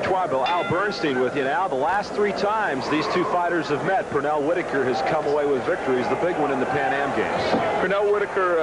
Bill. Al Bernstein with you now. The last 3 times these two fighters have met, Pernell Whitaker has come away with victories, the big one in the Pan Am Games. Pernell Whitaker,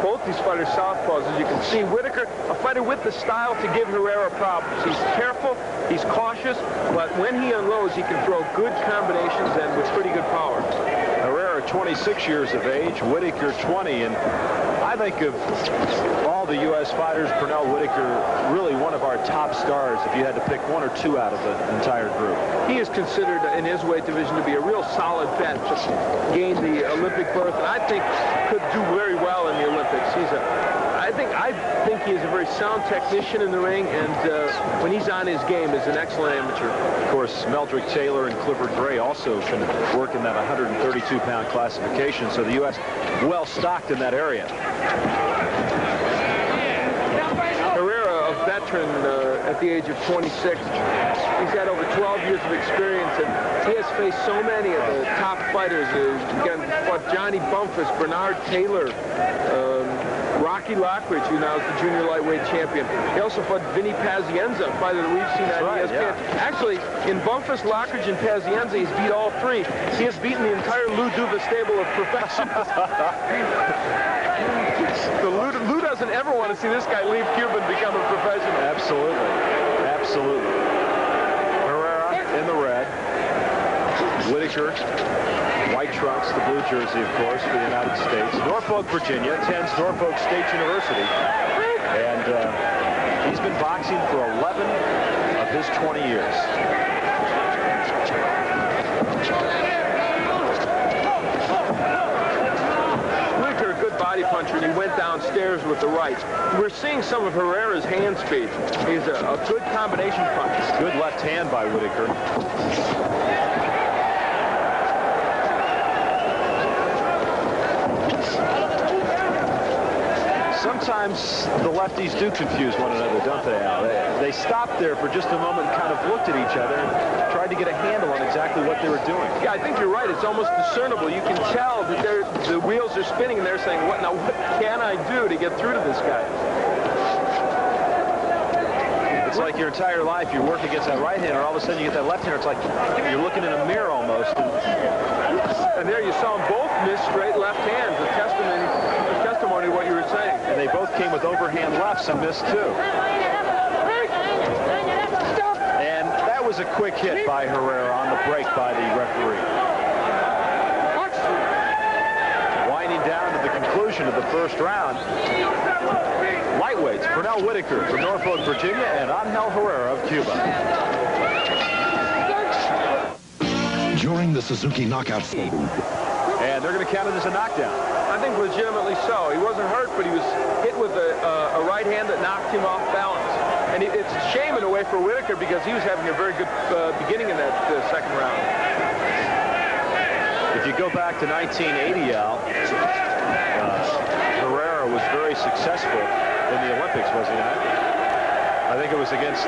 both these fighters southpaws, as you can see. Whitaker, a fighter with the style to give Herrera problems. He's careful, he's cautious, but when he unloads, he can throw good combinations and with pretty good power. Herrera, 26 years of age, Whitaker 20, and I think of all the U.S. fighters, Pernell Whitaker, really one of our top stars if you had to pick 1 or 2 out of the entire group. He is considered in his weight division to be a real solid bet to gain the Olympic berth, and I think could do very well in the Olympics. I think he is a very sound technician in the ring, and when he's on his game, is an excellent amateur. Of course, Meldrick Taylor and Clifford Gray also can work in that 132-pound classification, so the U.S. well stocked in that area. Herrera, a veteran at the age of 26, he's had over 12 years of experience, and he has faced so many of the top fighters. Again, fought Johnny Bumpus, Bernard Taylor, Rocky Lockridge, who now is the junior lightweight champion. He also fought Vinny Pazienza, a fighter that we've seen on ESPN. Yeah. Actually, in Bumpus, Lockridge, and Pazienza, he's beat all 3. He has beaten the entire Lou Duva stable of professionals. So Lou doesn't ever want to see this guy leave Cuba and become a professional. Absolutely. Absolutely. Herrera in the red. Whitaker, white trunks, the blue jersey, of course, for the United States. Norfolk, Virginia, attends Norfolk State University. And he's been boxing for 11 of his 20 years. Whitaker, a good body puncher, and he went downstairs with the right. We're seeing some of Herrera's hand speed. He's a good combination puncher. Good left hand by Whitaker. Sometimes the lefties do confuse one another, don't they, Al? They stopped there for just a moment and kind of looked at each other and tried to get a handle on exactly what they were doing. Yeah, I think you're right. It's almost discernible. You can tell that the wheels are spinning and they're saying, what can I do to get through to this guy? It's like your entire life you work against that right hander, all of a sudden you get that left hander. It's like you're looking in a mirror almost. And there you saw them both miss straight left hands, a testimony to what you were saying. And they both came with overhand lefts, some missed too. And that was a quick hit by Herrera on the break by the referee. Winding down to the conclusion of the first round. Lightweights, Pernell Whitaker from Norfolk, Virginia, and Angel Herrera of Cuba. During the Suzuki knockout. And they're going to count it as a knockdown. I think legitimately so. He wasn't hurt, but he was hit with a right hand that knocked him off balance. And it's a shame in a way for Whitaker because he was having a very good beginning in that second round. If you go back to 1980, Al, Herrera was very successful in the Olympics, was he not? I think it was against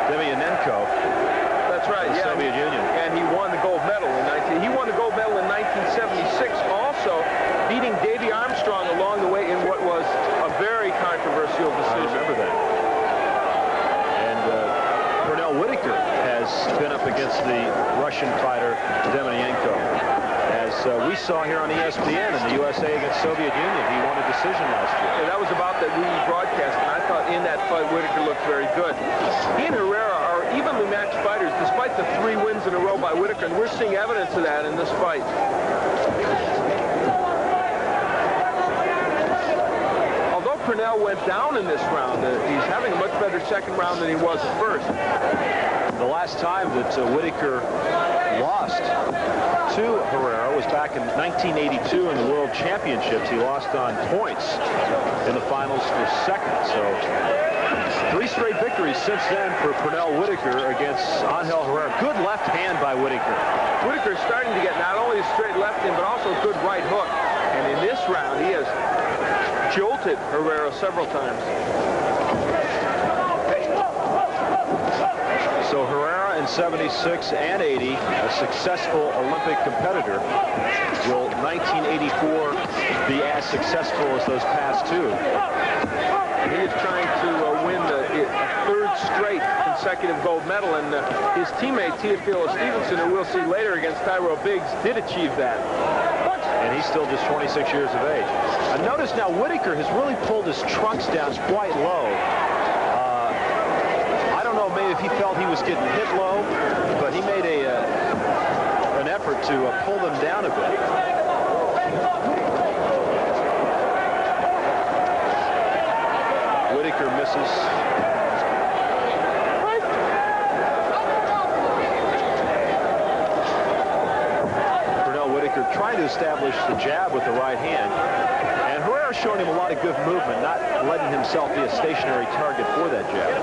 Demianenko. That's right, the Soviet Union. And he won the gold medal in 1976, also beating Davy Armstrong along the way in what was a very controversial decision. I remember that. And Pernell Whitaker has been up against the Russian fighter Demianenko. As we saw here on ESPN in the USA against Soviet Union, he won a decision last year. Yeah, that was about that we broadcast, and I thought in that fight Whitaker looked very good. He and Herrera are evenly matched fighters, despite the 3 wins in a row by Whitaker, and we're seeing evidence of that in this fight. Although Pernell went down in this round, he's having a much better second round than he was at first. The last time that Whitaker lost to Herrera was back in 1982 in the World Championships. He lost on points in the finals for second. So 3 straight victories since then for Pernell Whitaker against Angel Herrera. Good left hand by Whitaker. Whitaker is starting to get not only a straight left in, but also a good right hook. And in this round, he has jolted Herrera several times. So Herrera in 76 and 80, a successful Olympic competitor. Will 1984 be as successful as those past 2? He is trying to win a 3rd straight consecutive gold medal, and his teammate Teofilo Stevenson, who we'll see later against Tyrell Biggs, did achieve that. And he's still just 26 years of age. Notice now Whitaker has really pulled his trunks down quite low. I don't know maybe if he felt he was getting hit low, but he made an effort to pull them down a bit. Whitaker misses. Pernell Whitaker trying to establish the jab with the right hand. And Herrera's showing him a lot of good movement, not letting himself be a stationary target for that jab.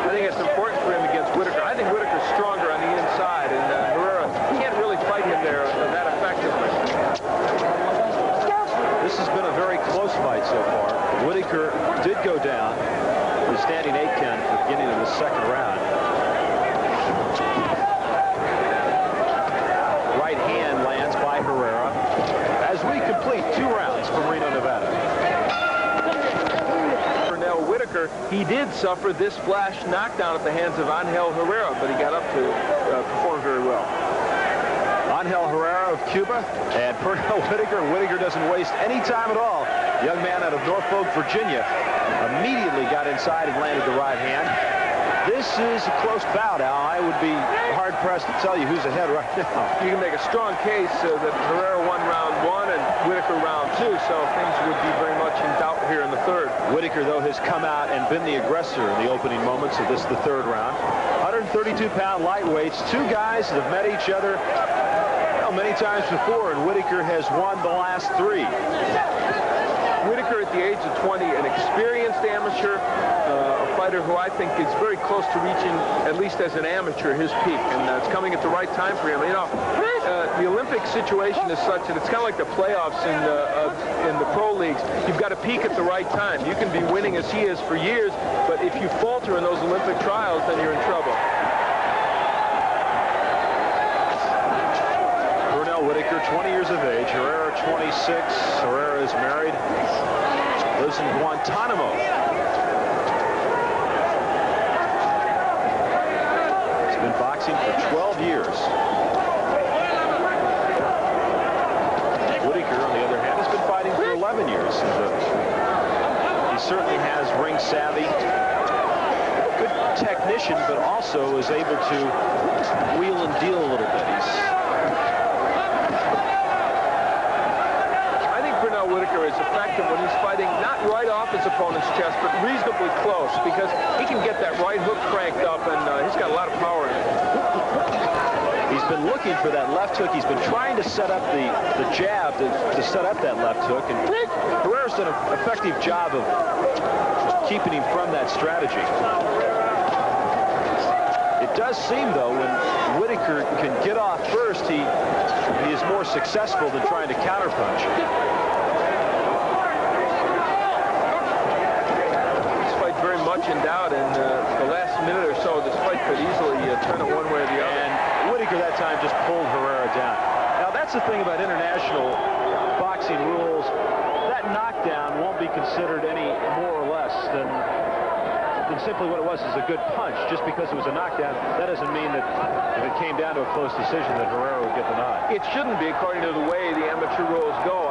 I think it's important for him against Whitaker. I think Whitaker's stronger on the inside, and Herrera can't really fight him there that effectively. This has been a very close fight so far. Whitaker did go down. He's standing 8 count at the beginning of the second round. Right hand lands by Herrera as we complete 2 rounds from Reno, Nevada. Pernell Whitaker, he did suffer this flash knockdown at the hands of Angel Herrera, but he got up to perform very well. Angel Herrera of Cuba and Pernell Whitaker. Whitaker doesn't waste any time at all. Young man out of Norfolk, Virginia, immediately got inside and landed the right hand. This is a close bout, Al. I would be hard-pressed to tell you who's ahead right now. You can make a strong case that Herrera won round 1 and Whitaker round 2, so things would be very much in doubt here in the third. Whitaker, though, has come out and been the aggressor in the opening moments of this, the third round. 132-pound lightweights, 2 guys that have met each other many times before, and Whitaker has won the last 3. Whitaker, at the age of 20, an experienced amateur, a fighter who I think is very close to reaching, at least as an amateur, his peak, and it's coming at the right time for him. You know, the Olympic situation is such that it's kind of like the playoffs in the pro leagues. You've got to peak at the right time. You can be winning as he is for years, but if you falter in those Olympic trials, then you're in trouble. Whitaker, 20 years of age. Herrera, 26. Herrera is married. Lives in Guantanamo. He's been boxing for 12 years. Whitaker, on the other hand, has been fighting for 11 years. He certainly has ring savvy. Good technician, but also is able to wheel and deal a little bit. Whitaker is effective when he's fighting not right off his opponent's chest, but reasonably close, because he can get that right hook cranked up, and he's got a lot of power in it. He's been looking for that left hook. He's been trying to set up the jab to set up that left hook, and Herrera's done an effective job of keeping him from that strategy. It does seem, though, when Whitaker can get off first, he is more successful than trying to counterpunch. Very much in doubt, and the last minute or so, this fight could easily turn it one way or the other. And Whitaker that time just pulled Herrera down. Now that's the thing about international boxing rules. That knockdown won't be considered any more or less than simply what it was is a good punch. Just because it was a knockdown, that doesn't mean that if it came down to a close decision that Herrera would get the nod. It shouldn't be, according to the way the amateur rules go.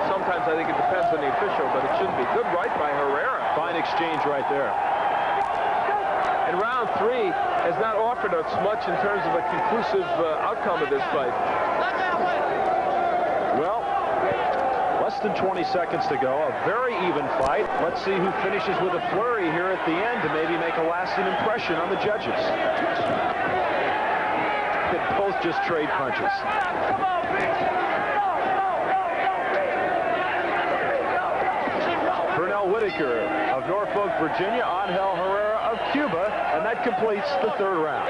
Sometimes I think it depends on the official, but it shouldn't be. Good right by Herrera. Fine exchange right there. And round 3 has not offered us much in terms of a conclusive outcome of this fight. Well, less than 20 seconds to go. A very even fight. Let's see who finishes with a flurry here at the end to maybe make a lasting impression on the judges. They both just trade punches. Pernell Whitaker of Norfolk, Virginia, Angel Herrera of Cuba, and that completes the third round.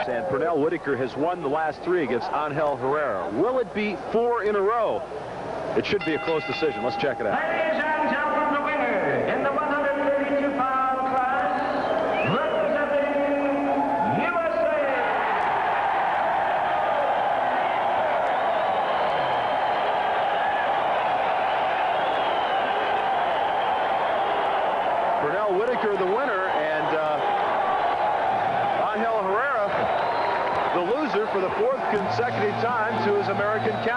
And Pernell Whitaker has won the last 3 against Angel Herrera. Will it be 4 in a row? It should be a close decision. Let's check it out. Ladies and gentlemen, the winner in the 132-pound class, representing USA. Pernell Whitaker, the winner, and Angel Herrera, the loser for the 4th consecutive time to his American cap.